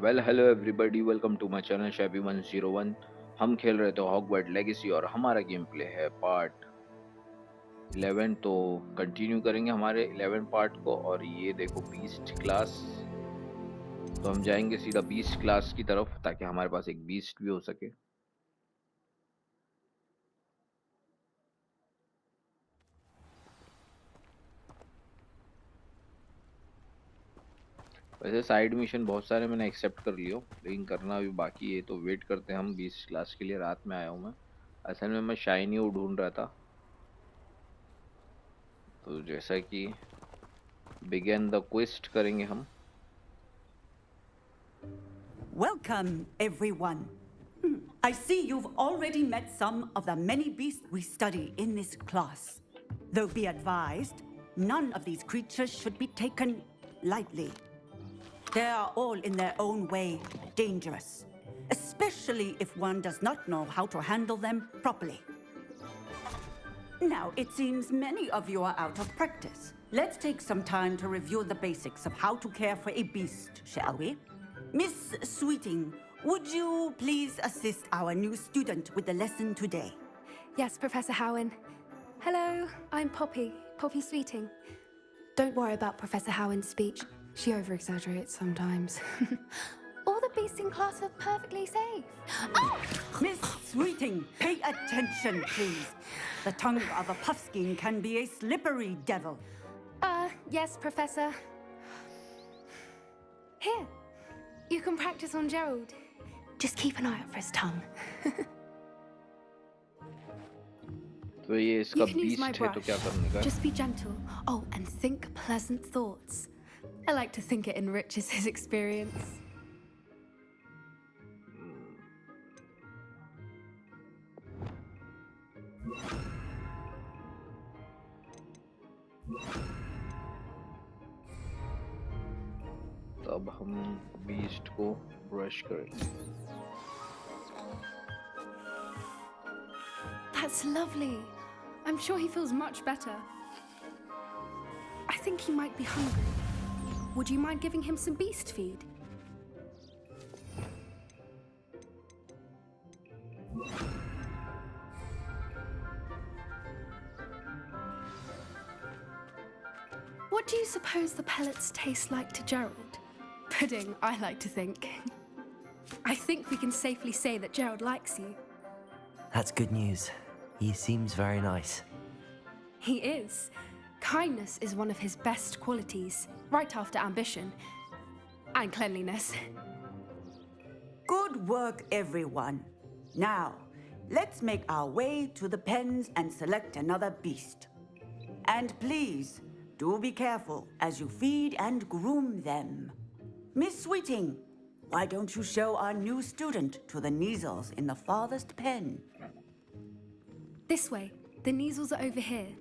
Well hello everybody welcome to my channel शैबी 101। हम खेल रहे थे हॉगवर्ट लेगेसी और हमारा गेम प्ले है पार्ट 11। तो कंटिन्यू करेंगे हमारे 11 पार्ट को। और ये देखो बीस्ट क्लास। तो हम जाएंगे सीधा बीस्ट क्लास की तरफ ताकि हमारे पास एक बीस्ट भी हो सके। वैसे साइड मिशन बहुत सारे मैंने एक्सेप्ट कर लियो, लेकिन करना अभी बाकी है। तो वेट करते हैं हम बीस्ट क्लास के लिए। रात में आया हूँ मैं। असल में मैं शाइनी वो ढूंढ रहा था। तो जैसा कि बिगेन द क्वेस्ट करेंगे हम। Welcome, everyone. I see you've already met some of the many beasts we study in this class. Though be advised, none of these creatures should be taken lightly. They are all in their own way dangerous, especially if one does not know how to handle them properly. Now, it seems many of you are out of practice. Let's take some time to review the basics of how to care for a beast, shall we? Miss Sweeting, would you please assist our new student with the lesson today? Yes, Professor Howen. Hello, I'm Poppy, Poppy Sweeting. Don't worry about Professor Howen's speech. She over-exaggerates sometimes. All the beasts in class are perfectly safe. Oh! Miss Sweeting, pay attention, please. The tongue of a puffskein can be a slippery devil. Yes, Professor. Here, you can practice on Gerald. Just keep an eye out for his tongue. तो ये इसका You can use my beast है तो brush. क्या करने का है? Just be gentle. Oh, and think pleasant thoughts. I like to think it enriches his experience. तब हम बीस्ट को ब्रश करेंगे। That's lovely. I'm sure he feels much better. I think he might be hungry. Would you mind giving him some beast feed? What do you suppose the pellets taste like to Gerald? Pudding, I like to think. I think we can safely say that Gerald likes you. That's good news. He seems very nice. He is. Kindness is one of his best qualities, right after ambition and cleanliness. Good work, everyone. Now, let's make our way to the pens and select another beast. And please, do be careful as you feed and groom them. Miss Sweeting, why don't you show our new student to the Neasels in the farthest pen? This way. The Neasels are over here.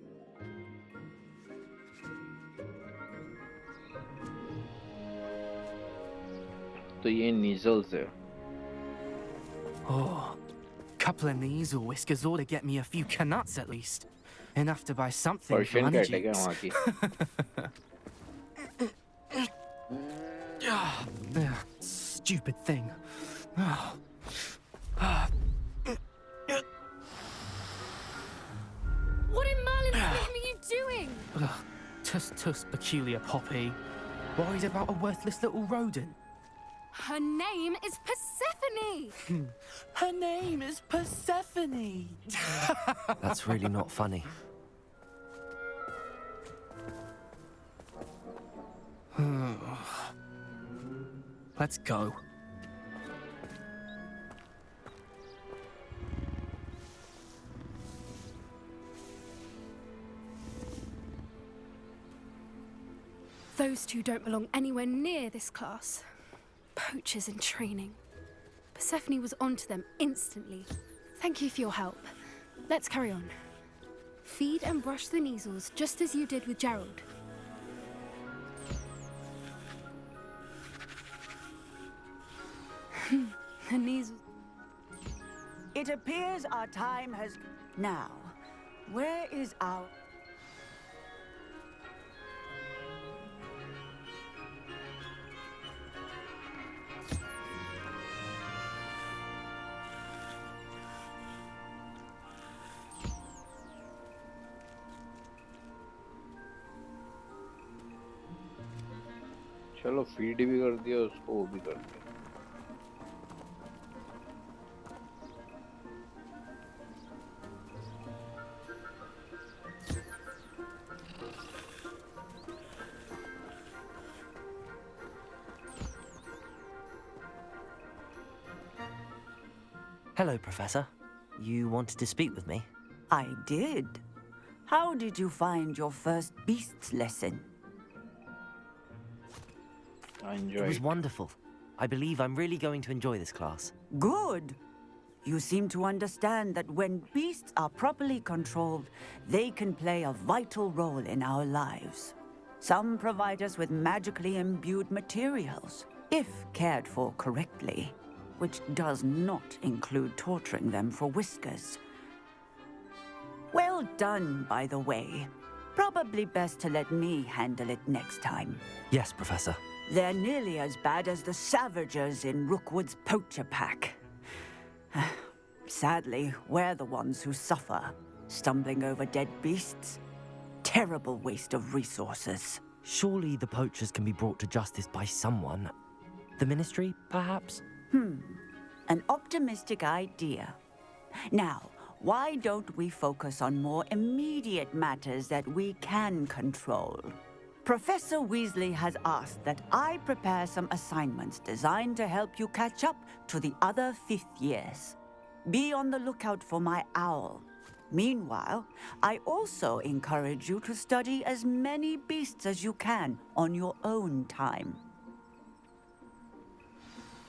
तो ये नीजल्स है। Oh, couple of knees or whiskers ought to get me a few canuts at least. Enough to buy something for Persian cat है क्या honeydews. वहाँ की? Stupid thing. What in Merlin's name are you doing? Tuss, peculiar Poppy. Worried about a worthless little rodent. Her name is Persephone! Her name is Persephone. That's really not funny. Let's go. Those two don't belong anywhere near this class. Poachers in training. Persephone was onto them instantly. Thank you for your help. Let's carry on. Feed and brush the Neasels just as you did with Gerald. The Neasels. It appears our time has... Now, where is our... चलो feed भी कर दिया उसको, वो भी कर दिया। Hello, Professor. You wanted to speak with me? I did. How did you find your first beasts lesson? I It enjoy was it. wonderful. I believe I'm really going to enjoy this class. Good. You seem to understand that when beasts are properly controlled, they can play a vital role in our lives. Some provide us with magically imbued materials, if cared for correctly, which does not include torturing them for whiskers. Well done, by the way. Probably best to let me handle it next time. Yes, Professor. They're nearly as bad as the Savagers in Rookwood's poacher pack. Sadly, we're the ones who suffer, stumbling over dead beasts. Terrible waste of resources. Surely the poachers can be brought to justice by someone. The Ministry, perhaps? An optimistic idea. Now, why don't we focus on more immediate matters that we can control? Professor Weasley has asked that I prepare some assignments designed to help you catch up to the other fifth years. Be on the lookout for my owl. Meanwhile, I also encourage you to study as many beasts as you can on your own time.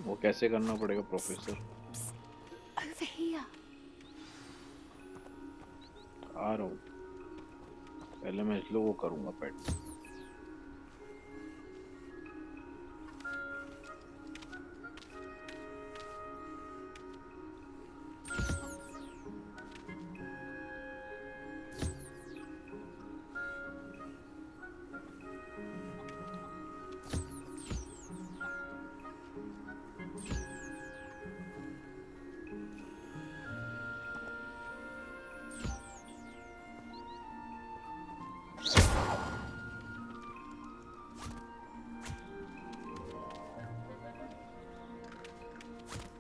वो कैसे करना पड़ेगा professor? Over here. आ रहा हूँ। पहले मैं इस लोगों को करूँगा पेट।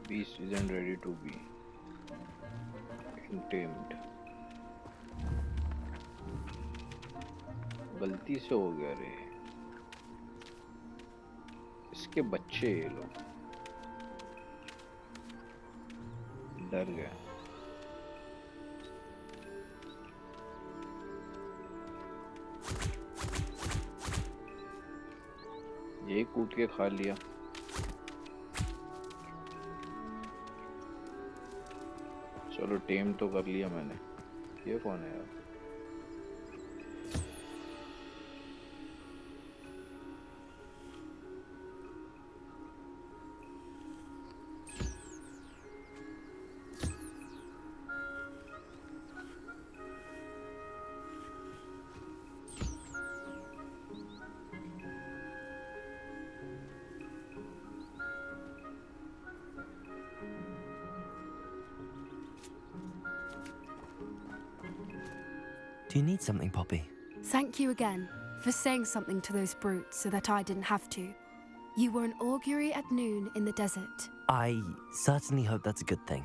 Beast isn't ready to be tamed. गलती से हो गया रे। इसके बच्चे ये लोग डर गए। ये कूद के खा लिया। चलो टेम तो कर लिया मैंने। ये कौन है यार? Do you need something, Poppy? Thank you again for saying something to those brutes so that I didn't have to. You were an augury at noon in the desert. I certainly hope that's a good thing.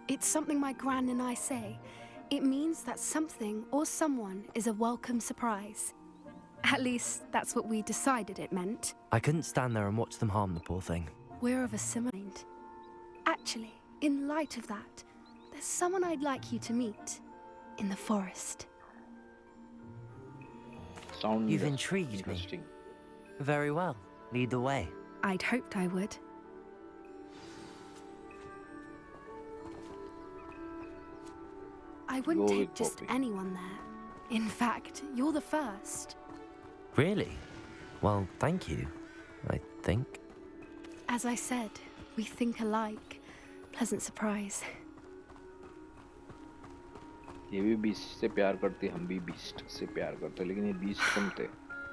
It's something my gran and I say. It means that something or someone is a welcome surprise. At least, that's what we decided it meant. I couldn't stand there and watch them harm the poor thing. We're of a similar mind. Actually, in light of that, there's someone I'd like you to meet. In the forest. Sound You've intrigued me. interesting. Very well. Lead the way. I'd hoped I would. I wouldn't Go take with just Poppy. anyone there. In fact, you're the first. Really? Well, thank you, I think. As I said, we think alike. Pleasant surprise. ये भी beast से प्यार करती, हम भी beast से प्यार करते, लेकिन ये बीस्ट कम थे।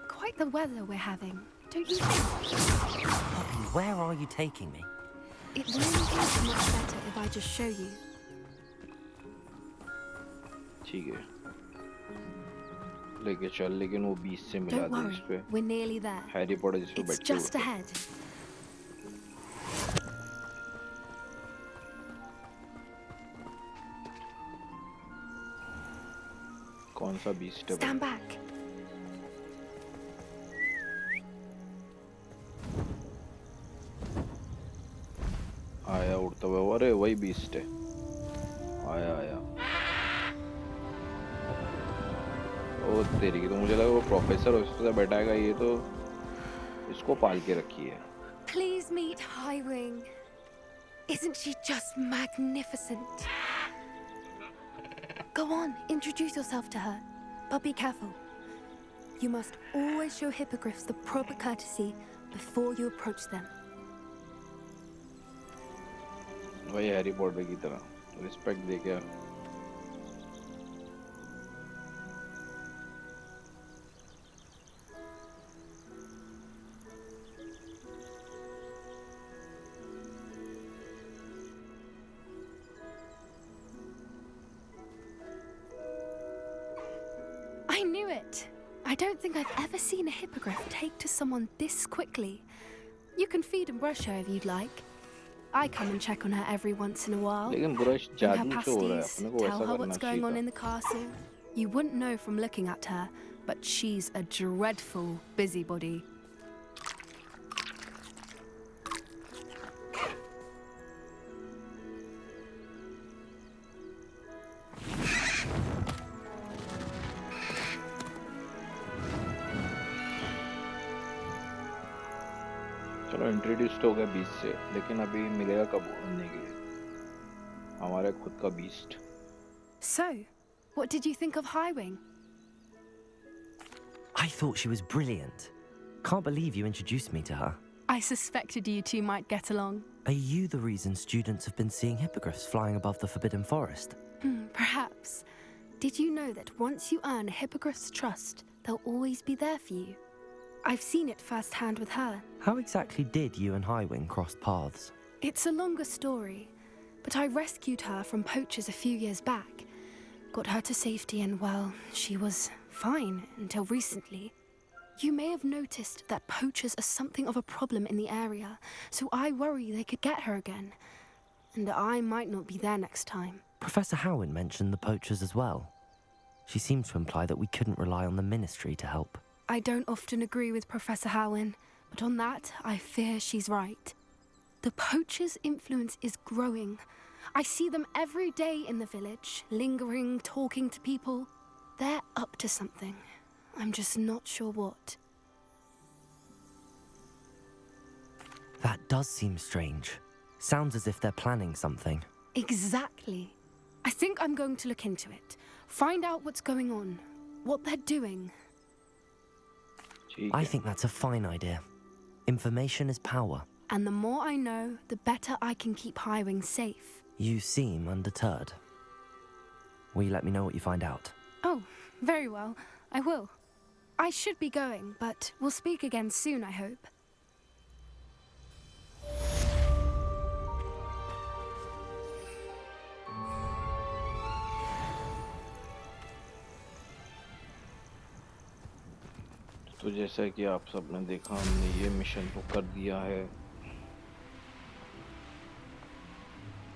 Quite the weather we're having, don't you think? Poppy, where are you taking me? It really is much better if I just show you. ठीक है। लेके चल, लेकिन वो 20 से मिला Don't दे इस worry, पे। we're nearly there. Harry Potter जिस पे It's बैठ के just उड़ते। ahead. कौन सा बीस्ट है Stand भाई? back. आया उड़ता हुआ, अरे वही बीस्ट है। आया आया। ओ तेरी की, तो मुझे लगा वो प्रोफेसर उस पे बैठाएगा, ये तो इसको पाल के रखी है। Please meet Highwing. Isn't she just magnificent? Go on, introduce yourself to her. But be careful. You must always show hippogriffs the proper courtesy before you approach them. वही हैरी पॉटर की तरह रिस्पेक्ट दे के। I knew it. I don't think I've ever seen a hippogriff take to someone this quickly. You can feed and brush her if you'd like. I come and check on her every once in a while. लेकिन brush Bring her जादू से हो रहा है, pasties, अपने को tell ऐसा her करना what's चाहिए going on था। in the castle. You wouldn't know from looking at her, but she's a dreadful busybody. चलो इंट्रोड्यूस हो गया बीस्ट से, लेकिन अभी मिलेगा कब बनने के लिए हमारा खुद का beast. So, what did you think of Highwing? I thought she was brilliant. Can't believe you introduced me to her. I suspected you two might get along. Are you the reason students have been seeing hippogriffs flying above the Forbidden Forest? Perhaps. Did you know that once you earn a hippogriff's trust, they'll always be there for you? I've seen it firsthand with her. How exactly did you and Highwing cross paths? It's a longer story, but I rescued her from poachers a few years back. Got her to safety and, well, she was fine until recently. You may have noticed that poachers are something of a problem in the area, so I worry they could get her again. And I might not be there next time. Professor Howen mentioned the poachers as well. She seemed to imply that we couldn't rely on the Ministry to help. I don't often agree with Professor Howen, but on that, I fear she's right. The poachers' influence is growing. I see them every day in the village, lingering, talking to people. They're up to something. I'm just not sure what. That does seem strange. Sounds as if they're planning something. Exactly. I think I'm going to look into it. Find out what's going on, what they're doing. I think that's a fine idea. Information is power. And the more I know, the better I can keep Highwing safe. You seem undeterred. Will you let me know what you find out? Oh, very well. I will. I should be going, but we'll speak again soon, I hope. तो जैसा कि आप सबने देखा, हमने ये mission तो कर दिया है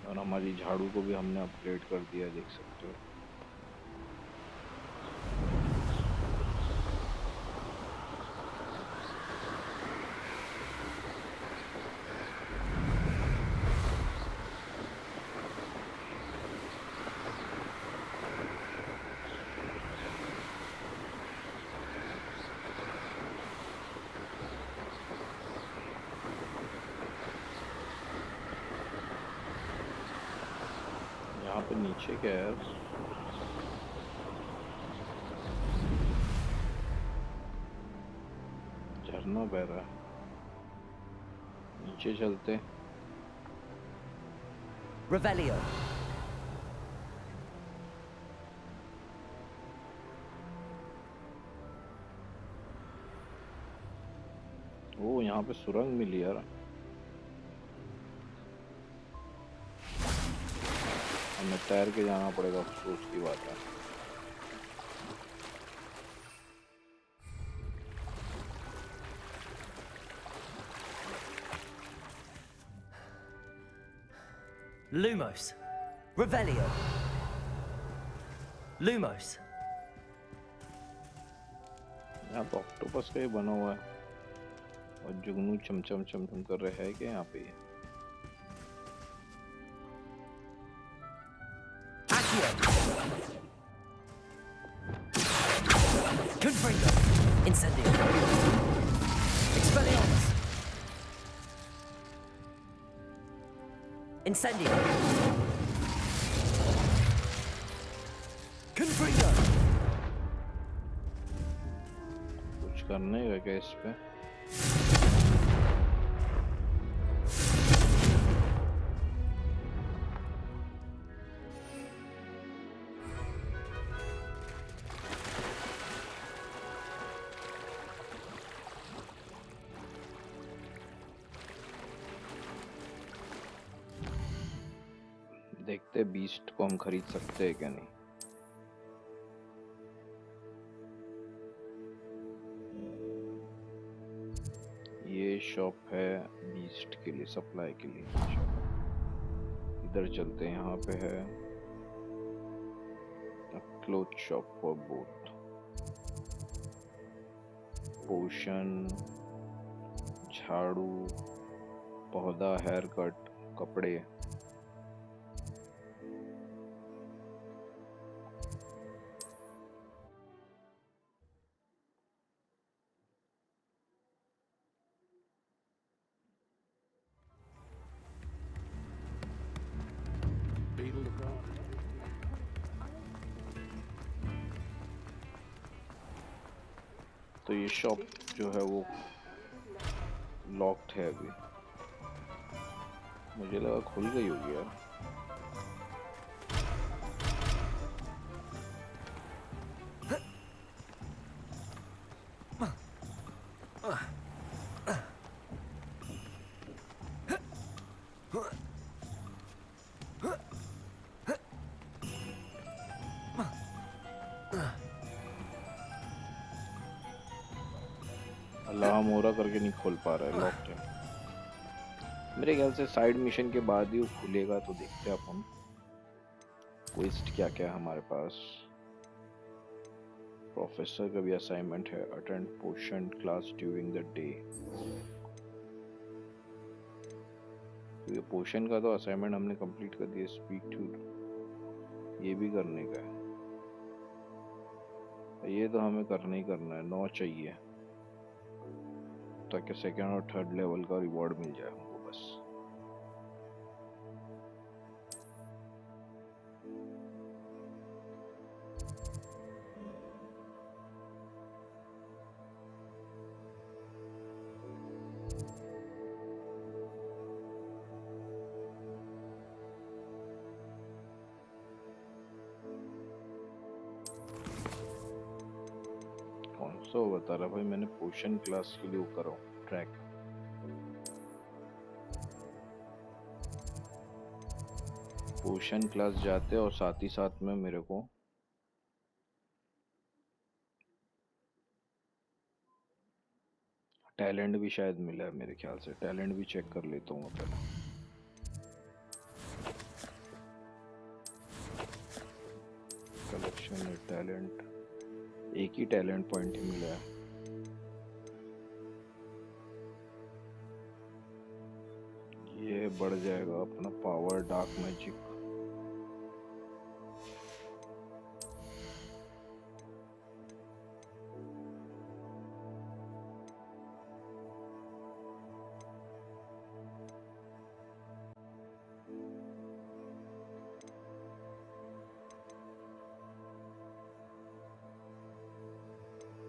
और हमारी झाड़ू को भी हमने अपग्रेड कर दिया, देख सकते हो। यहाँ पे नीचे क्या है? झरना बह रहा है, नीचे चलते। Revelio. ओ, यहाँ पे सुरंग मिली यार। हमें तैर के जाना पड़ेगा, अफसोस की बात है। Lumos. Revelio. Lumos. यहाँ तो ऑक्टोपस का ही बना हुआ है और जुगनू चमचम चमचम कर रहे हैं क्या यहाँ पे? Accio. Confringo. Incendio. Expelliarmus. Incendio. Confringo. कुछ करने का क्या इस पे? देखते बीस्ट को हम खरीद सकते हैं क्या नहीं। ये शॉप है बीस्ट के लिए, सप्लाई के लिए। इधर चलते हैं, यहाँ पे है क्लोथ शॉप फॉर बोथ। पोशन, झाड़ू, पौधा, हेयर कट, कपड़े। तो ये शॉप जो है वो लॉक्ड है अभी। मुझे लगा खुल गई होगी यार। अलार्म हो रहा करके नहीं खोल पा रहा है, लॉक्ड है। मेरे ख्याल से साइड मिशन के बाद ही वो खुलेगा, तो देखते हैं अपन क्वेस्ट क्या क्या है हमारे पास। प्रोफेसर का भी असाइनमेंट है, attend potion class during the day. तो ये पोशन का तो असाइनमेंट हमने कंप्लीट कर दिया। स्पीक टू, ये भी करने का है। ये तो हमें करना ही करना है। 9 चाहिए ताकि सेकंड और थर्ड लेवल का रिवॉर्ड मिल जाए हमको बस। कौन सा वो बता रहा भाई? मैंने पोशन क्लास के लिए वो करा ट्रैक। पोशन क्लास जाते और साथ ही साथ में मेरे को टैलेंट भी शायद मिला है मेरे ख्याल से। टैलेंट भी चेक कर लेता हूँ पहले। कलेक्शन है टैलेंट, एक ही टैलेंट पॉइंट ही मिला है। ये बढ़ जाएगा अपना पावर, डार्क मैजिक।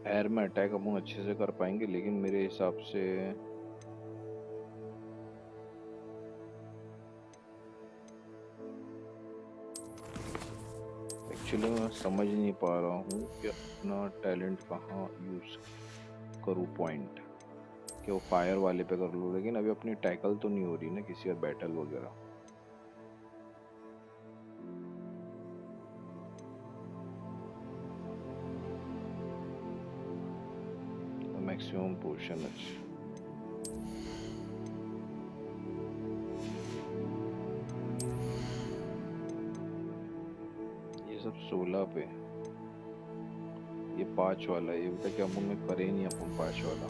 एयर में अटैक अपन अच्छे से कर पाएंगे, लेकिन मेरे हिसाब से एक्चुअली मैं समझ नहीं पा रहा हूँ कि अपना टैलेंट कहाँ यूज करूँ पॉइंट, कि वो फायर वाले पे कर लूँ। लेकिन अभी अपनी टैकल तो नहीं हो रही ना किसी और बैटल वगैरह। मैक्सिमम पोर्शन अच्छा। सब 16 पे, ये 5 वाला है, ये बता कि अपन ने करे नहीं अपन 5 वाला,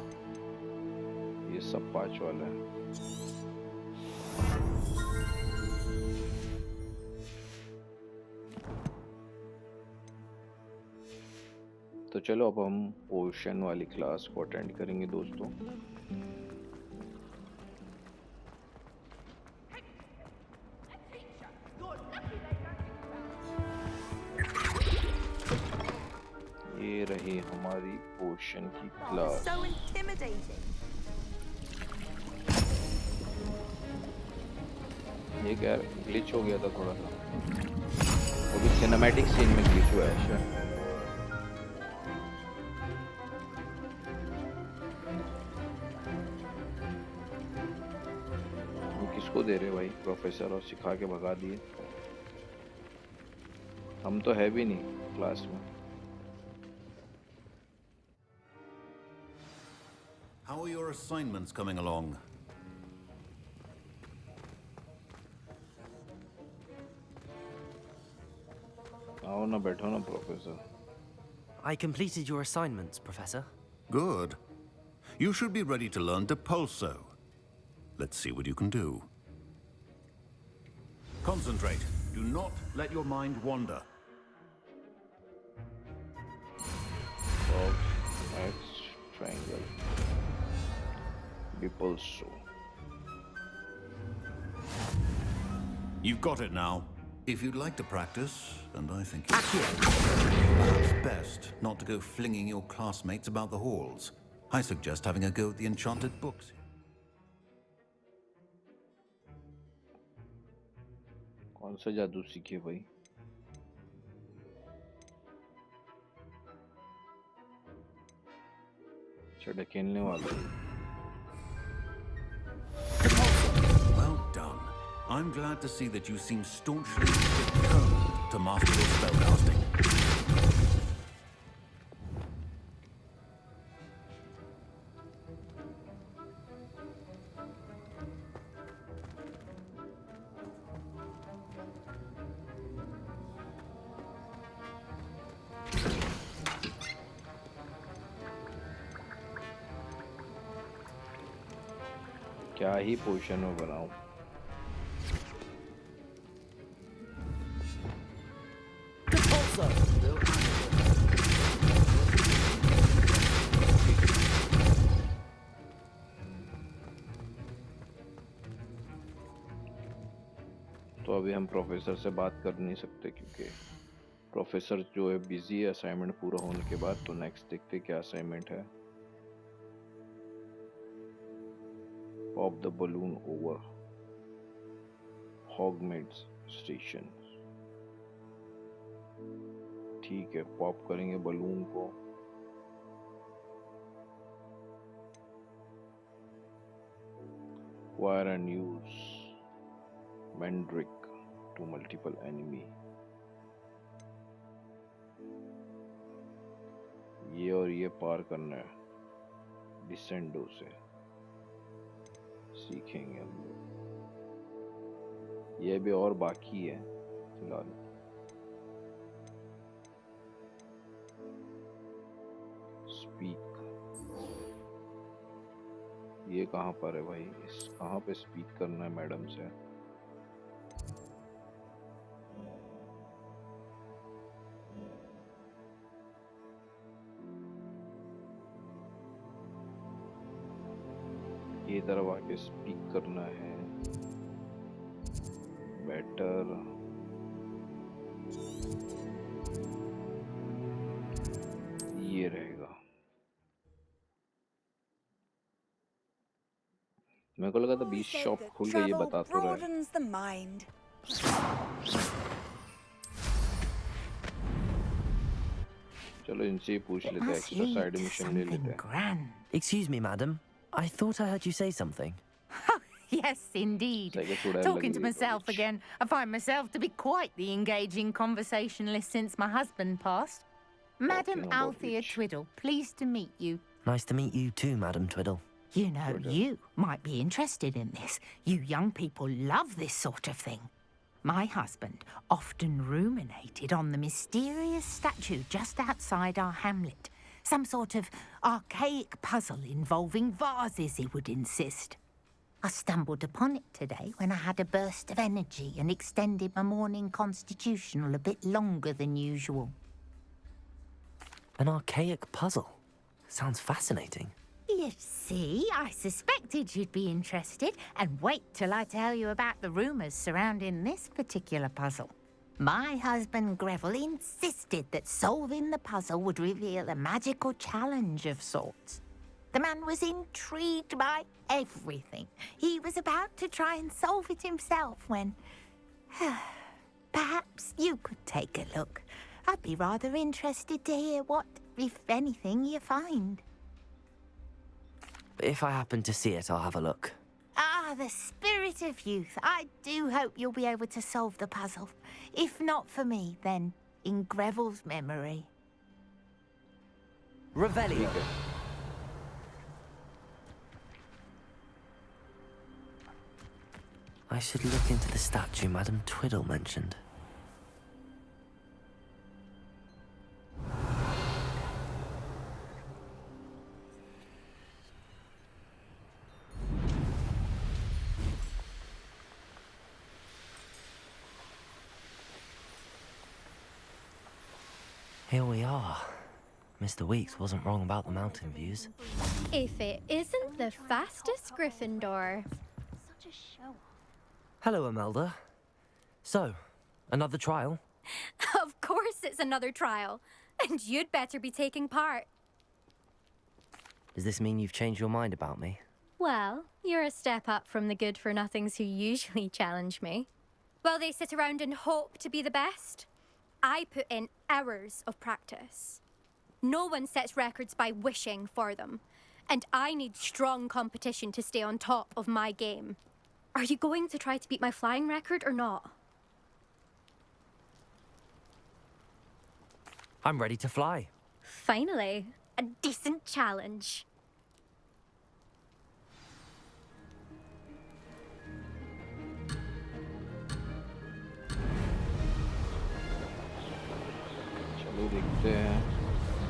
ये सब 5 वाला है। तो चलो अब हम पोशन वाली क्लास को अटेंड करेंगे दोस्तों। ये रही हमारी पोशन की क्लास। So intimidating. ये क्या ग्लिच हो गया था थोड़ा सा, अभी सिनेमैटिक सीन में ग्लिच हुआ है शायद। किसको दे रहे भाई प्रोफेसर, और सिखा के भगा दिए। हम तो है भी नहीं क्लास में। How are your assignments coming along? आओ ना, बैठो ना professor. I completed your assignments, Professor. Good. You should be ready to learn Depulso. Let's see what you can do. Concentrate. Do not let your mind wander. Box, X, triangle, Depulso. You've got it now. If you'd like to practice, and I think perhaps best not to go flinging your classmates about the halls. I suggest having a go at the enchanted books. कौन सा जादू सीखे भाई? चढ़ खेलने वाला। Well done. I'm glad to see that you seem staunchly determined to master your spellcasting. क्या ही position में बनाऊं? तो अभी हम प्रोफेसर से बात कर नहीं सकते क्योंकि प्रोफेसर जो है बिजी है असाइनमेंट पूरा होने के बाद। तो नेक्स्ट देखते क्या असाइनमेंट है। Pop the balloon over Hogsmeade's station. ठीक है, पॉप करेंगे बलून को। Fire and use Mandrake to multiple enemy। ये और ये पार करना है डिसेंडो से, सीखेंगे हम लोग। ये भी और बाकी है फिलहाल। स्पीक, ये कहाँ पर है भाई? इस कहाँ पे स्पीक करना है मैडम से? ये तरफ आके स्पीक करना है। बेटर ये रहेगा। मेरे को लगा था 20 शॉप खुल गई, ये बता तो रहा है। broadens the mind. चलो इनसे ही पूछ लेते हैं, एक्स्ट्रा साइड मिशन ले लेते हैं। Grand. Excuse me, madam. I thought I heard you say something. Yes, indeed. सही है, चुड़ैल Talking लगी to हुई है myself कुछ। again. I find myself to be quite the engaging conversationalist since my husband passed. Madam about Althea which? Twiddle, pleased to meet you. Nice to meet you too, Madam Twiddle. You know, Twiddle. you might be interested in this. You young people love this sort of thing. My husband often ruminated on the mysterious statue just outside our hamlet. Some sort of archaic puzzle involving vases, he would insist. I stumbled upon it today when I had a burst of energy and extended my morning constitutional a bit longer than usual. An archaic puzzle. Sounds fascinating. You see, I suspected you'd be interested, and wait till I tell you about the rumours surrounding this particular puzzle. My husband Greville insisted that solving the puzzle would reveal a magical challenge of sorts. The man was intrigued by everything. He was about to try and solve it himself when... Perhaps you could take a look. I'd be rather interested to hear what, if anything, you find. If I happen to see it, I'll have a look. Ah, the spirit of youth. I do hope you'll be able to solve the puzzle. If not for me, then in Greville's memory. Revelio. I should look into the statue Madame Twiddle mentioned. Here we are. Mr. Weeks wasn't wrong about the mountain views. If it isn't the fastest Gryffindor. Such a show. Hello, Imelda. So, another trial? Of course it's another trial. And you'd better be taking part. Does this mean you've changed your mind about me? Well, you're a step up from the good-for-nothings who usually challenge me. While they sit around and hope to be the best, I put in hours of practice. No one sets records by wishing for them, and I need strong competition to stay on top of my game. Are you going to try to beat my flying record or not? I'm ready to fly. Finally, a decent challenge. चलो देखते हैं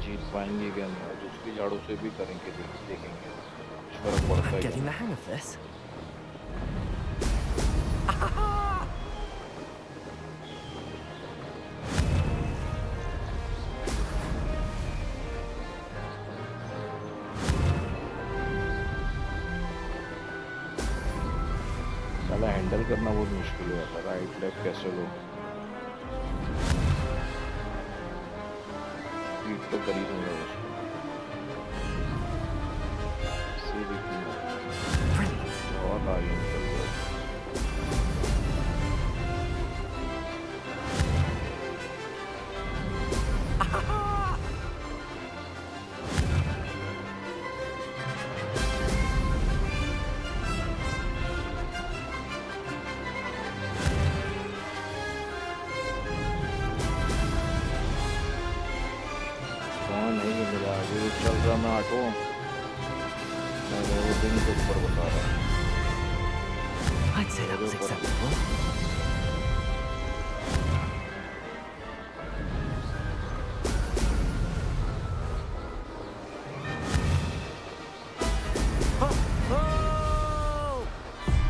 जीत पाएंगे क्या नहीं और दूसरी झाड़ों से भी करेंगे देखेंगे कुछ फर्क पड़ता I'm है getting क्या the hang of this. साला हैंडल करना बहुत मुश्किल हो जाता है राइट लेफ्ट कैसे लो स्पीड तो कर ही दूंगा उसको इससे भी बहुत आगे निकल गया नहीं मिला ये चल रहा मैं ऑटो मैं वो दिन के ऊपर बता रहा हूँ I'd say that was acceptable.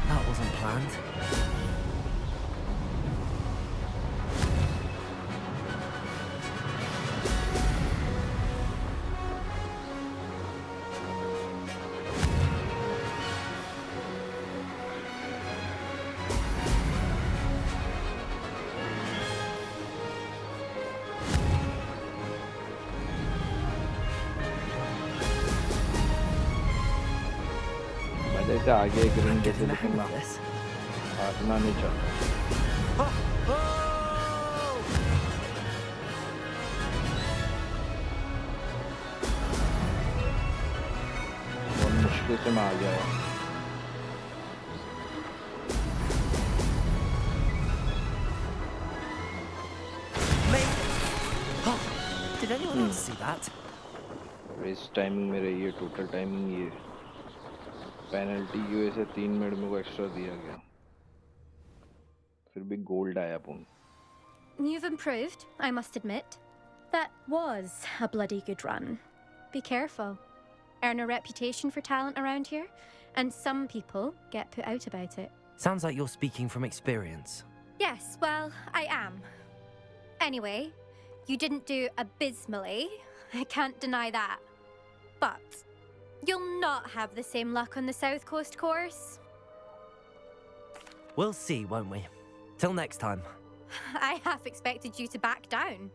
That wasn't planned. जैसे आगे एक रिंग जैसे Getting the hang दिखना of this. आसमान नहीं चलता बहुत मुश्किल से मैं आ गया हूँ Did anyone else see that? Race timing में रही है टोटल टाइमिंग ये पेनल्टी की वजह से 3 मिनट में को एक्स्ट्रा दिया गया फिर भी गोल्ड आया अपन. You've improved, I must admit. That was a bloody good run. Be careful. Earn a reputation for talent around here, and some people get put out about it. Sounds like you're speaking from experience. Yes, well, I am. Anyway, you didn't do abysmally. I can't deny that. But you'll not have the same luck on the South Coast course. We'll see, won't we? Till next time. I half expected you to back down.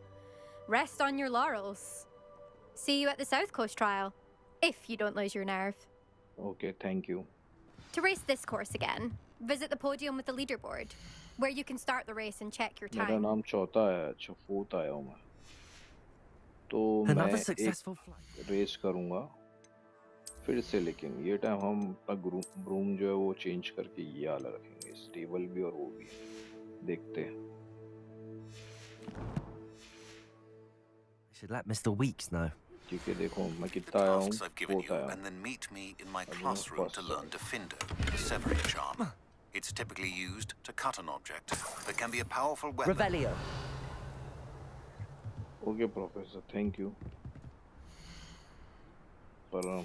Rest on your laurels. See you at the South Coast trial, if you don't lose your nerve. Okay, thank you. To race this course again, visit the podium with the leaderboard, where you can start the race and check your मेरा time. नाम चौथा है, अच्छा fourth आया हूँ मैं. तो मैं Another एक successful flight. रेस करूँगा फिर से, लेकिन ये टाइम हम अपना ब्रूम जो है वो चेंज करके ये वाला रखेंगे, स्टेबल भी और वो भी. देखते हैं. I should let Mr. Weeks know. ठीक है, देखो मैं The कितना आया हूँ. tasks I've given fourth you, आया हूँ. and then meet me in my I'm classroom to first, learn Defindo, the severing charm. It's typically used to cut an object, but can be a powerful weapon. Revelio. Okay, Professor, thank you. पर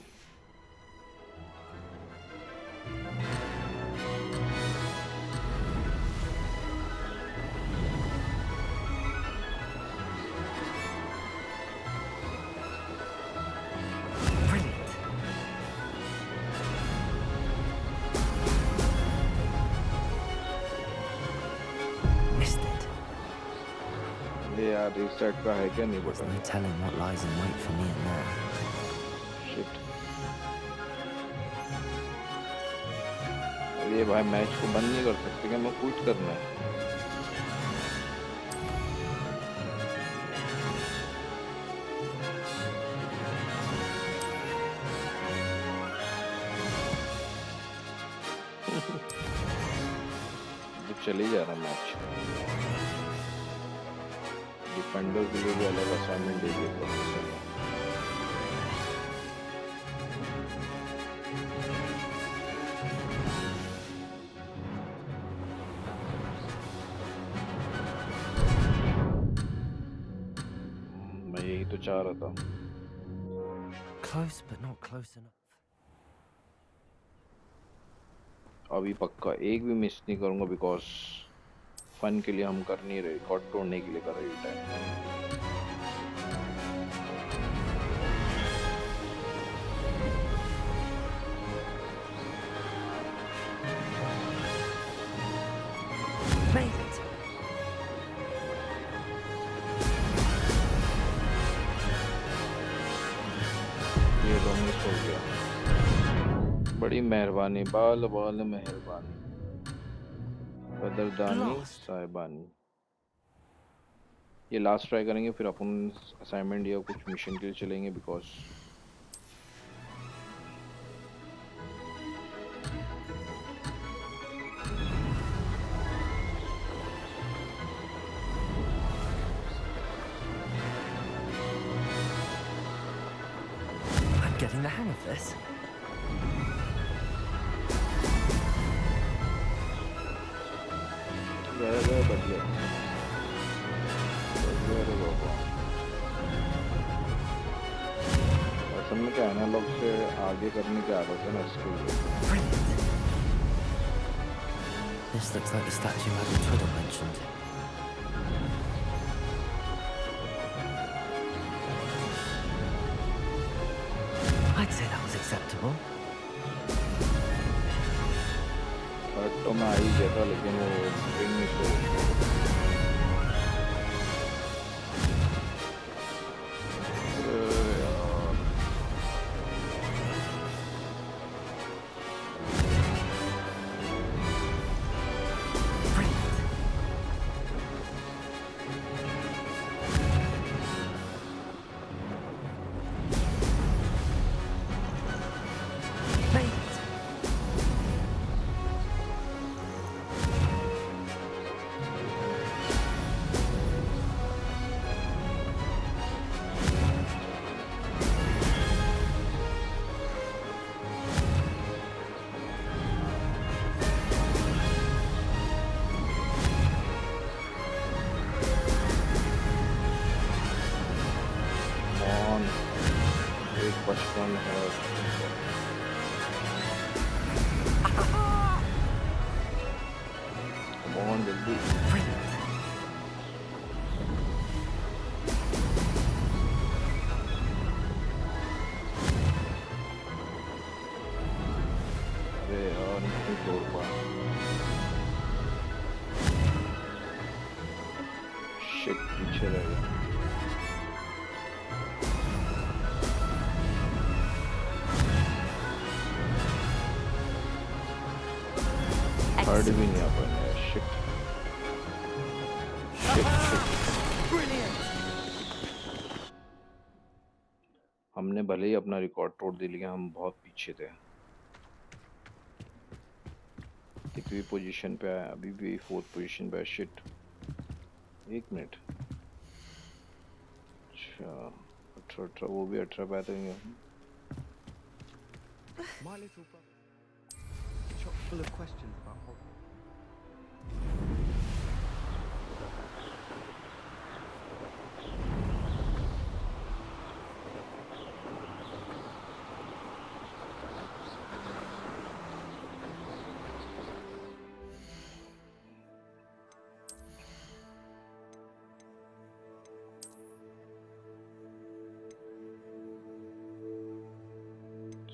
Brilliant. Missed it. ये यार reset का है क्या नहीं There's button? no telling what lies in wait for me in there. Shit. ये भाई match को बंद नहीं कर सकते क्या? मैं क्विट करना है. तो चले जा रहा मैच. डिफेंडर के लिए भी अलग असाइनमेंट दे दिया प्रोफेसर ने. मैं यही तो चाह रहा था. Close, but not close enough. अभी पक्का एक भी मिस नहीं करूंगा, बिकॉज फन के लिए हम कर नहीं रहे, रिकॉर्ड तोड़ने के लिए कर रहे टाइम. Made it. ये तो मिस हो गया. बड़ी मेहरबानी, बाल बाल मेहरबानी, कदरदानी साहिबानी. ये लास्ट ट्राई करेंगे, फिर अपन असाइनमेंट या कुछ मिशन के लिए चलेंगे, because I'm getting the hang of this. गया बढ़िया. अरे बाबा, असल में क्या एनालॉग से आगे करने की आदत है ना, इसके लिए. Brilliant. This looks like the statue Madam Twiddle mentioned. I'd say that was acceptable. Third तो मैं आ ही गया था, लेकिन वो रिंग मिस हो गई. अरे यार, Brilliant. Made it. one has. Come on, जल्दी. अरे यार नहीं तोड़ पाया. Shit, पीछे रह गया. थर्ड भी नहीं आ पाया. Shit. हमने भले ही अपना रिकॉर्ड तोड़ दिया लेकिन हम बहुत पीछे थे. कितनी पोजीशन पे आया? अभी भी 4th पोजीशन पे. शिट. 1 मिनट. अच्छा 18 वो भी 18 पे आते हैं. My little brother, chock full of questions about Hogwarts.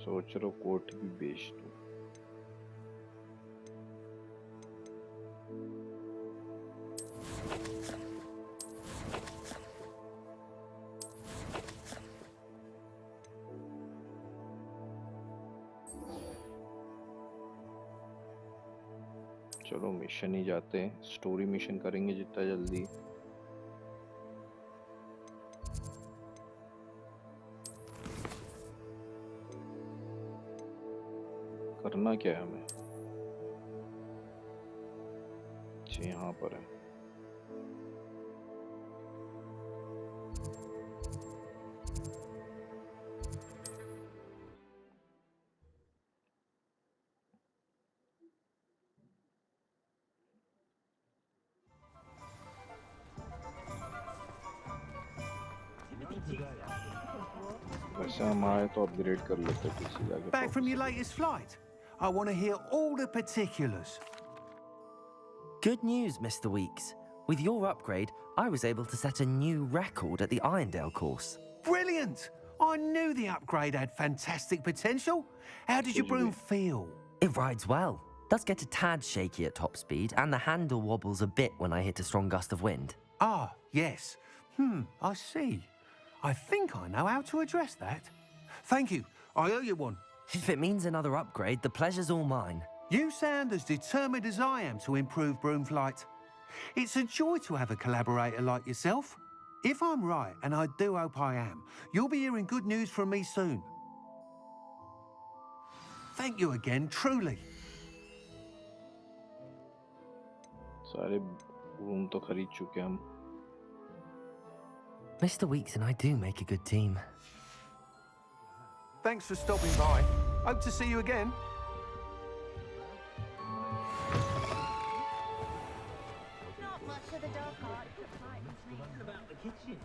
सोच रहा हूँ कोट भी बेच दूँ. चलो मिशन ही जाते हैं. स्टोरी मिशन करेंगे जितना जल्दी. करना क्या है हमें? जी यहाँ पर है. वैसे हम आए तो अपग्रेड कर लेते पीछे जाके. Back from your latest flight? I want to hear all the particulars. Good news, Mr. Weeks. With your upgrade, I was able to set a new record at the Irondale course. Brilliant! I knew the upgrade had fantastic potential. How did your broom feel? It rides well. Does get a tad shaky at top speed, and the handle wobbles a bit when I hit a strong gust of wind. Ah, yes. I see. I think I know how to address that. Thank you. I owe you one. If it means another upgrade, the pleasure's all mine. You sound as determined as I am to improve broom flight. It's a joy to have a collaborator like yourself. If I'm right, and I do hope I am, you'll be hearing good news from me soon. Thank you again, truly. सारे room तो खरीद चुके हम. Mr. Weeks and I do make a good team. Thanks for stopping by. Hope to see you again. Not much of the dark art that frightens me. About the kitchen.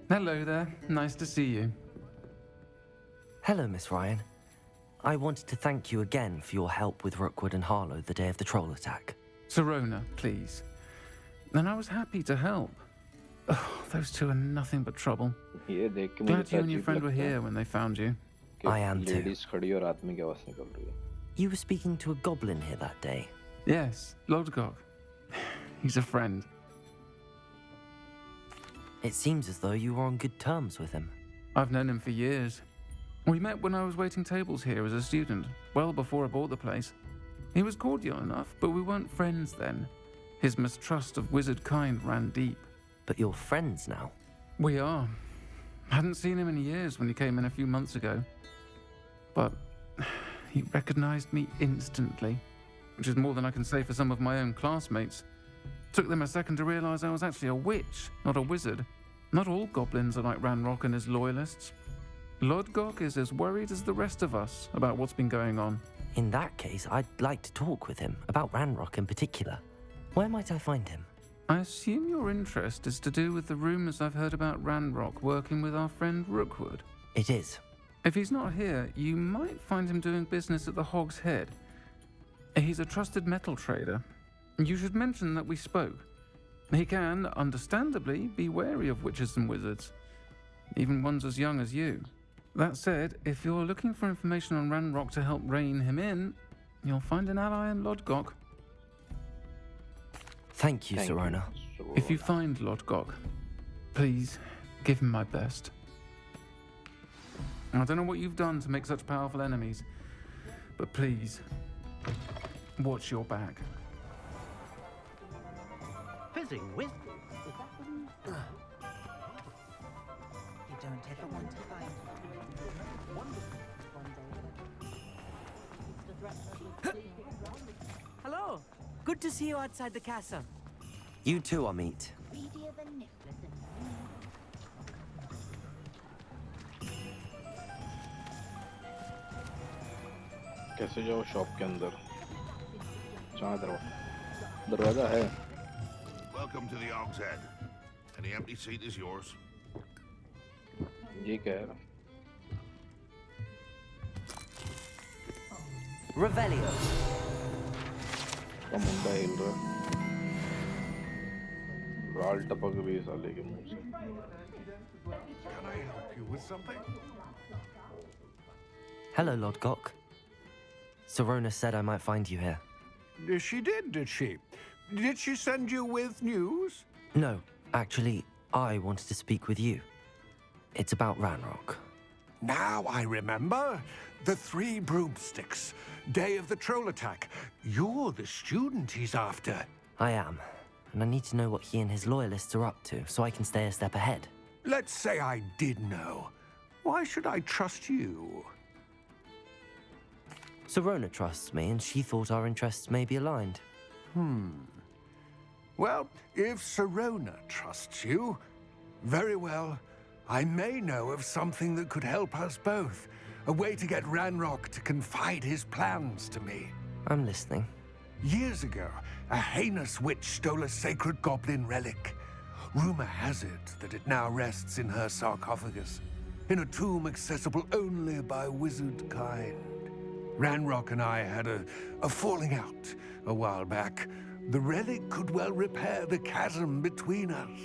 Hello there. Nice to see you. Hello, Miss Ryan. I wanted to thank you again for your help with Rookwood and Harlow the day of the troll attack. Serona, please. And I was happy to help. Oh, those two are nothing but trouble. ये देख के Glad मुझे you and your अजीब friend were लगता है here when they found you. कि I am too. Ladies खड़ी और आदमी की आवाज निकल रही है. You were speaking to a goblin here that day. Yes, Lodgok. He's a friend. It seems as though you were on good terms with him. I've known him for years. We met when I was waiting tables here as a student, well before I bought the place. He was cordial enough, but we weren't friends then. His mistrust of wizard kind ran deep. But you're friends now. We are. Hadn't seen him in years when he came in a few months ago. But he recognized me instantly, which is more than I can say for some of my own classmates. Took them a second to realize I was actually a witch, not a wizard. Not all goblins are like Ranrock and his loyalists. Lodgok is as worried as the rest of us about what's been going on. In that case, I'd like to talk with him, about Ranrock in particular. Where might I find him? I assume your interest is to do with the rumors I've heard about Ranrock working with our friend Rookwood. It is. If he's not here, you might find him doing business at the Hog's Head. He's a trusted metal trader. You should mention that we spoke. He can, understandably, be wary of witches and wizards, even ones as young as you. That said, if you're looking for information on Ranrock to help rein him in, you'll find an ally in Lodgok. Thank you, Sirona. If you find Lodgok, please give him my best. I don't know what you've done to make such powerful enemies, but please, watch your back. Fizzing wisdom? Is that what you don't ever want to find Hello. Good to see you outside the castle. You too, Amit. कैसे जाओ shop के अंदर? जहाँ दरवाजा है. Welcome to the Hog's Head. Any empty seat is yours. ये क्या है? Revelio. का मुंडा हिल रहा है. राल टपक रही है साले के मुंह से. Can I help you with something? Hello, Lodgok. Sirona said I might find you here. She did she? Did she send you with news? No, actually, I wanted to speak with you. It's about Ranrock. Now I remember. The 3 broomsticks. Day of the troll attack. You're the student he's after. I am, and I need to know what he and his loyalists are up to, so I can stay a step ahead. Let's say I did know. Why should I trust you? Sirona trusts me, and she thought our interests may be aligned. Well, if Sirona trusts you, very well. I may know of something that could help us both. A way to get Ranrock to confide his plans to me. I'm listening. Years ago, a heinous witch stole a sacred goblin relic. Rumor has it that it now rests in her sarcophagus, in a tomb accessible only by wizard kind. Ranrock and I had a falling out a while back. The relic could well repair the chasm between us.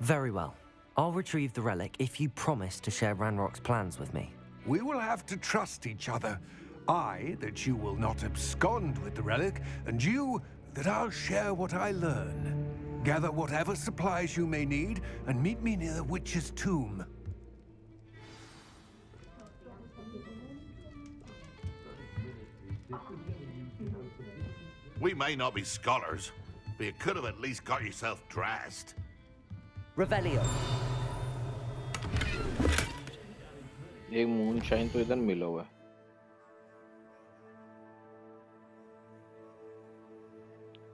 Very well. I'll retrieve the relic if you promise to share Ranrock's plans with me. We will have to trust each other. I, that you will not abscond with the relic, and you, that I'll share what I learn. Gather whatever supplies you may need, and meet me near the witch's tomb. We may not be scholars, but you could have at least got yourself dressed. Revelio. एक moonshine तो इधर मिला हुआ है.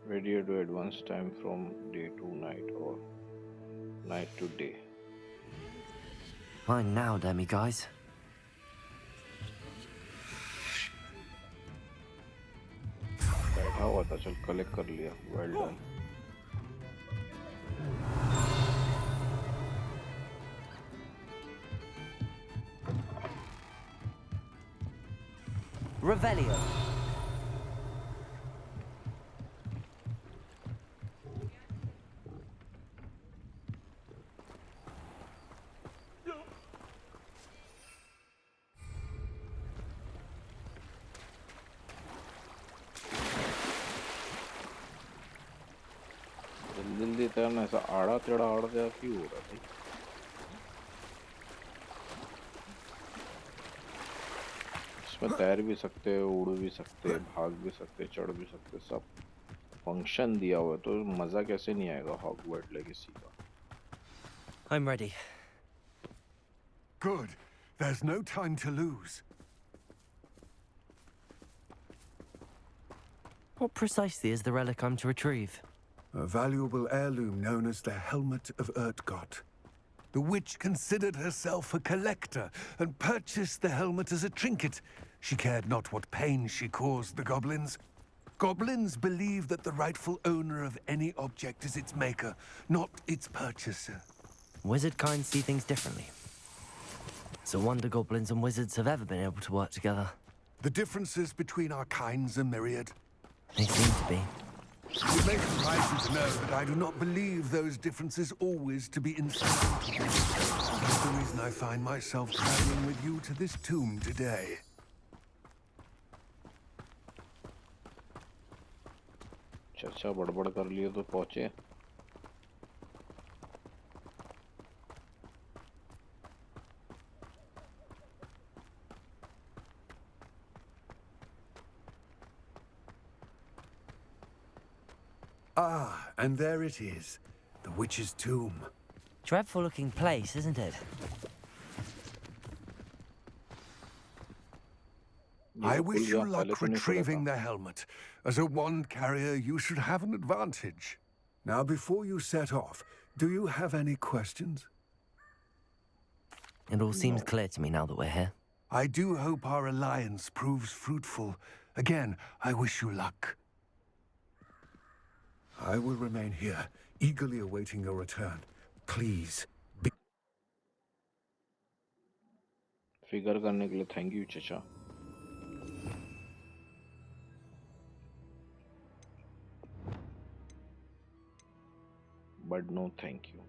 Ready to advance time from day to night or night to day. Fine now, demi-guys. बैठा हुआ था, चल कलेक्ट कर लिया. Well done. Revelio. जल्दी तैरना, ऐसा आड़ा टेढ़ा आड़ जा क्यों हो रहा है? इसमें तैर भी सकते हैं, उड़ भी सकते हैं, भाग भी सकते हैं, चढ़ भी सकते हैं, सब फंक्शन दिया हुआ है, तो मजा कैसे नहीं आएगा हॉगवर्ट लेगेसी का? I'm ready. Good. There's no time to lose. What precisely is the relic I'm to retrieve? A valuable heirloom known as the Helmet of Urtgott. The witch considered herself a collector and purchased the helmet as a trinket. She cared not what pain she caused the goblins. Goblins believe that the rightful owner of any object is its maker, not its purchaser. Wizard kind see things differently. It's a wonder goblins and wizards have ever been able to work together. The differences between our kinds are myriad. They seem to be. It may surprise you to know that I do not believe those differences always to be insurmountable. That's the reason I find myself traveling with you to this tomb today. अच्छा बड़बड़ कर लिए तो पहुंचे. Ah, and there it is, the witch's tomb. Dreadful looking place, isn't it? I wish you luck retrieving the helmet. As a wand carrier, you should have an advantage. Now, before you set off, do you have any questions? It all seems clear to me now that we're here. I do hope our alliance proves fruitful. Again, I wish you luck. I will remain here, eagerly awaiting your return. Please, be... figure करने के लिए thank you चचा. But no thank you.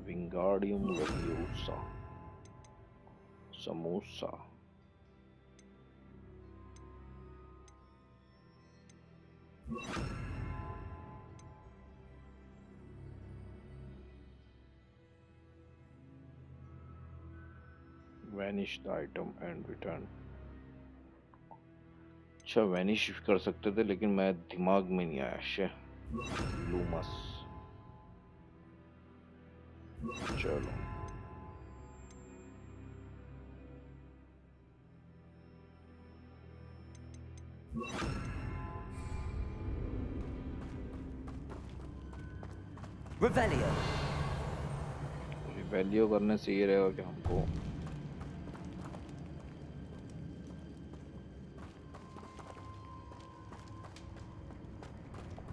Wingardium Leviosa. Samosa. Vanish the item and return. अच्छा vanish कर सकते थे लेकिन मैं दिमाग में नहीं आया. शे लूमस. चलो Revelio. रिवेलियो करने से ये रहेगा कि हमको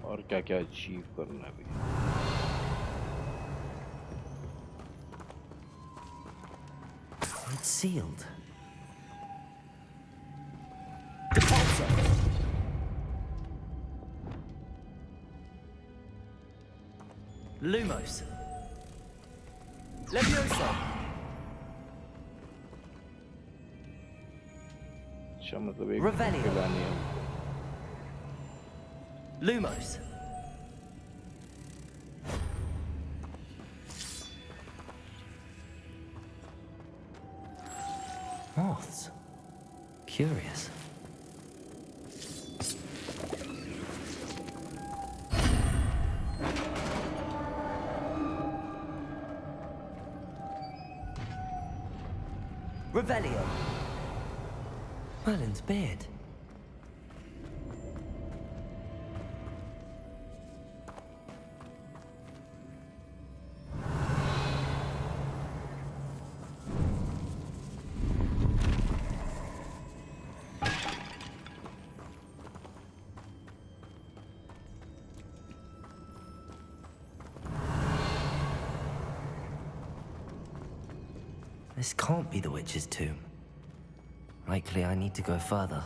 और क्या क्या अचीव करना है भी. It's sealed. Lumos. Leviosa. अच्छा मतलब एक Revelio. खिलानी है हमको. Lumos. Moths. Curious. Revelio. Merlin's beard. This can't be the witch's tomb. Likely I need to go further.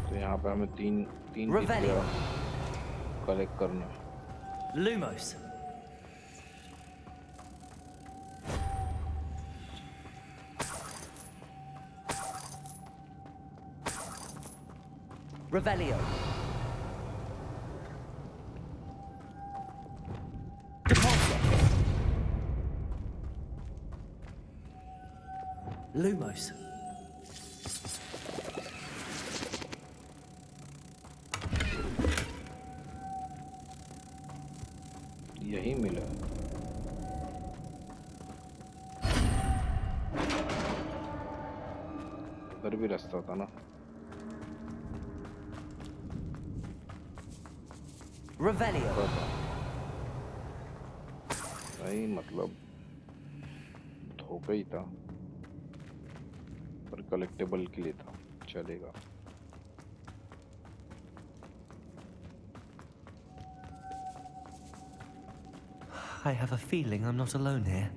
तो यहाँ पे हमें तीन Revelio. कलेक्ट करना है. Lumos. Revelio. Lumos. यही मिला. उधर भी रास्ता था ना. Revelio. नहीं मतलब धोखा ही था. पर कलेक्टेबल के लिए था, चलेगा। I have a feeling I'm not alone here.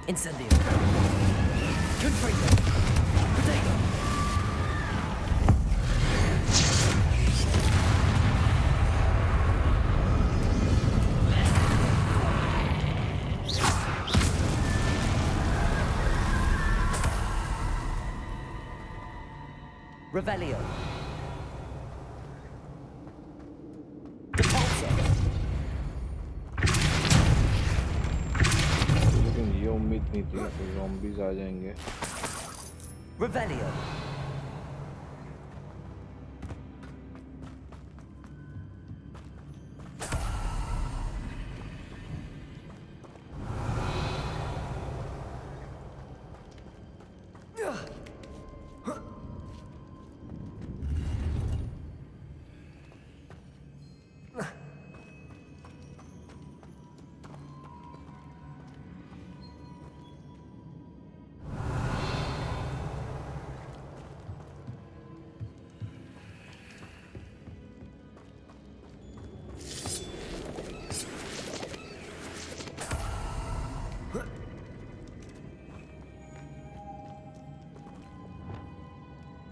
Incendio. Confringo. Potato. Revelio. उम्मीद नहीं थी कि ज़ॉम्बीज़ आ जाएंगे। Revelio.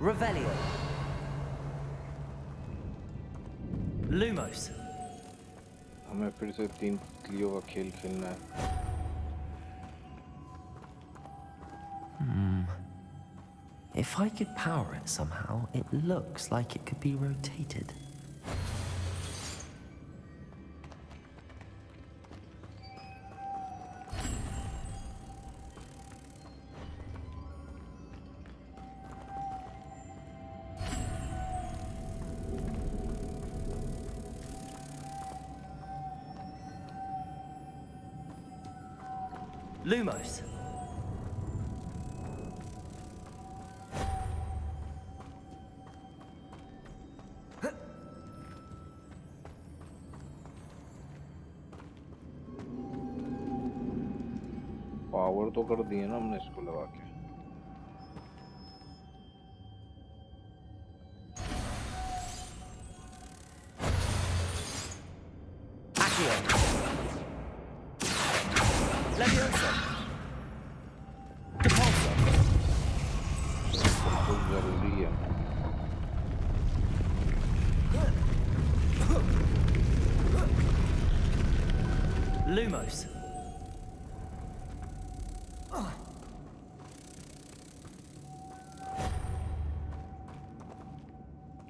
Revelio. Lumos. हमें फिर से 3 तितलियों का खेल खेलना है। If I could power it somehow, it looks like it could be rotated. Lumos. Power तो कर दिए ना हमने इसको लगा के। जरूरी है। Lumos.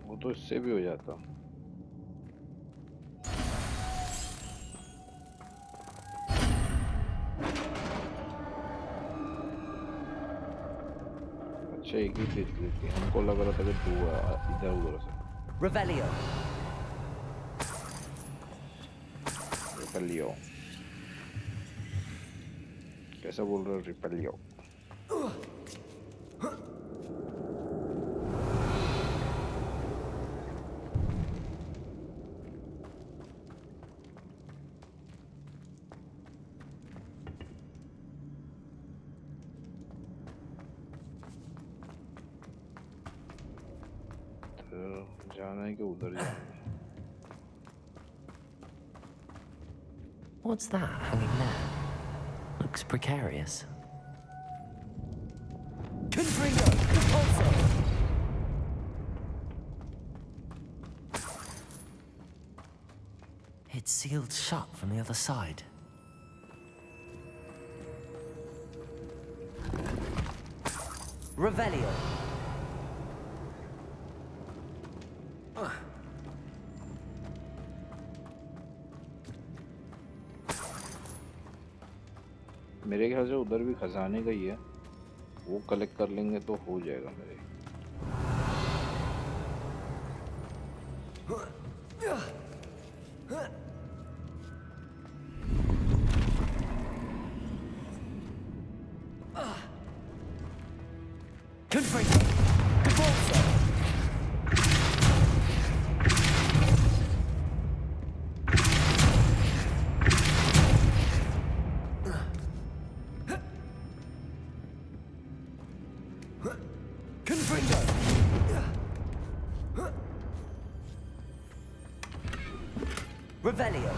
वो तो इससे भी हो जाता। अच्छा एक ही देख लेती, हमको लग रहा था कि 2 इधर उधर से। Revelio. रिपेलियो कैसा बोल रहे हो? रिपेलियो। जाना है कि उधर जाना है? What's that hanging there? Looks precarious. Confringo. Compulso. It's sealed shut from the other side. Revelio. ख्याल से उधर भी खजाने का ही है, वो कलेक्ट कर लेंगे तो हो जाएगा मेरे। Revelio.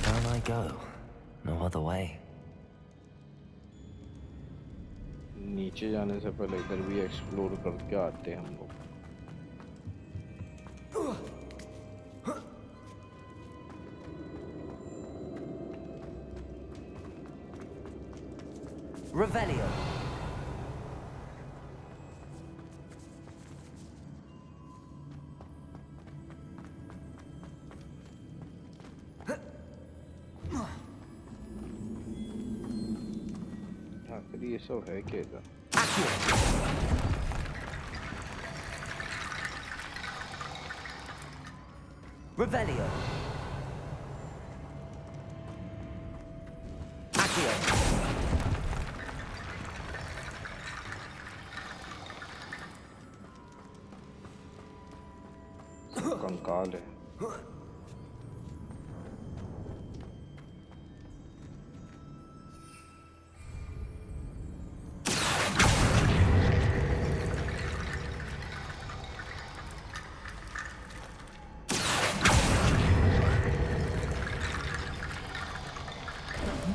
Down I go. No other way. नीचे जाने से पहले इधर भी एक्सप्लोर करके आते हैं हम लोग। Revelio. आखिर ये सब है क्या इधर? Revelio. Accio. कंकाल है।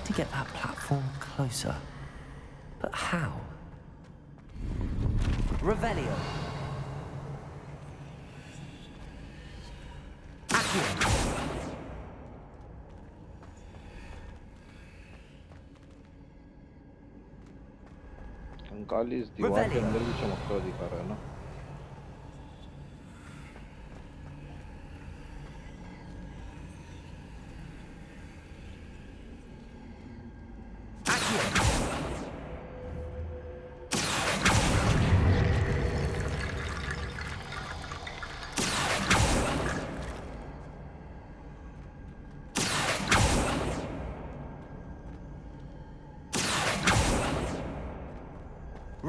To get that platform closer. But how? Revelio. Accio. कंकाल इस दीवार के अंदर भी चमकता हुआ दिखा रहा है ना।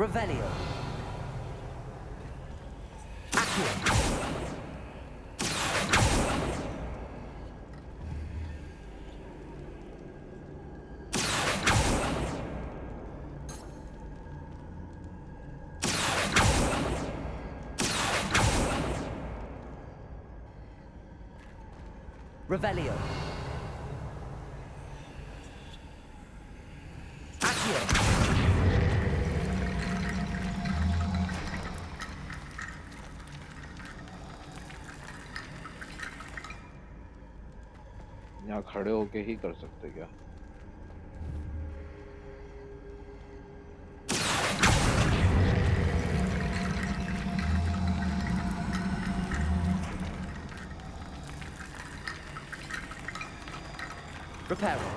Revelio. Accio. Revelio. Accio. यहाँ खड़े होके ही कर सकते क्या? Reparo.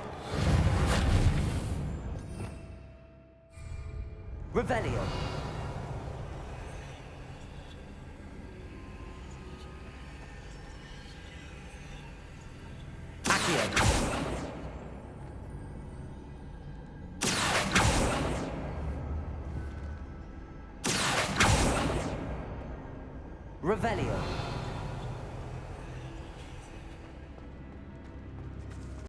Revelio. Accio. Revelio.